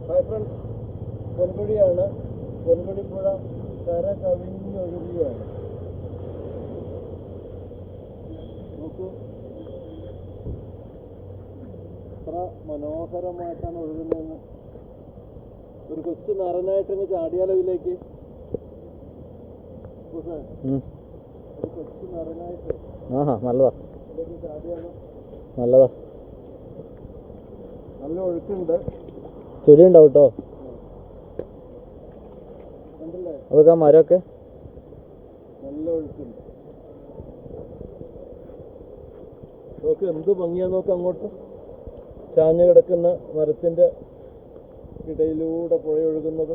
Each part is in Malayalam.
Hi friends, പൊൻകുഴിയാണ്. പൊൻകുഴി പുഴ കര കവിഞ്ഞൊഴുകുകയാണ്. നോക്കൂ, എത്ര മനോഹരമായിട്ടാണ് ഒഴുകുന്നതെന്ന്. ഒരു കൊച്ചു നിറഞ്ഞായിട്ടങ്ങ് ചാടിയാലോ ഇതിലേക്ക്. ഒരു കൊച്ചു നിറഞ്ഞായിട്ട് നല്ലതാ, ഇതിലേക്ക് ചാടിയാലോ. നല്ലതാ. നല്ല ഒഴുക്കുണ്ട്, ചുഴി ഉണ്ടാവും കേട്ടോ. കണ്ടില്ലേ, അതൊക്കെ മരമൊക്കെ നല്ല ഒഴുക്കുണ്ട്. നോക്ക് എന്ത് ഭംഗിയാ നോക്ക്. അങ്ങോട്ട് ചാഞ്ഞു കിടക്കുന്ന മരത്തിൻ്റെ ഇടയിലൂടെ പുഴ ഒഴുകുന്നത്.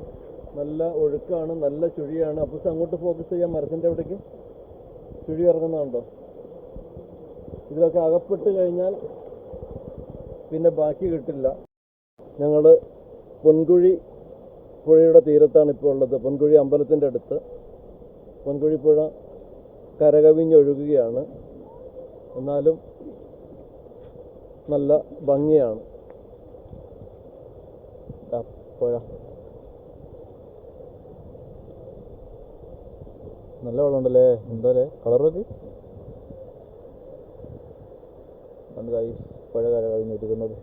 നല്ല ഒഴുക്കാണ്, നല്ല ചുഴിയാണ്. അപ്പോൾ അങ്ങോട്ട് ഫോക്കസ് ചെയ്യാം. മരത്തിൻ്റെ അവിടേക്ക് ചുഴി ഇറങ്ങുന്നുണ്ടോ? ഇതിലൊക്കെ അകപ്പെട്ട് കഴിഞ്ഞാൽ പിന്നെ ബാക്കി കിട്ടില്ല. ഞങ്ങൾ പൊൻകുഴി പുഴയുടെ തീരത്താണ് ഇപ്പോൾ ഉള്ളത്. പൊൻകുഴി അമ്പലത്തിൻ്റെ അടുത്ത്. പൊൻകുഴി പുഴ കരകവിഞ്ഞൊഴുകുകയാണ്. എന്നാലും നല്ല ഭംഗിയാണ് പുഴ. നല്ല വെള്ളമുണ്ടല്ലേ. എന്താ കളറൊക്കെ കണ്ട് പുഴ കര കവിഞ്ഞൊഴുകുന്നത്.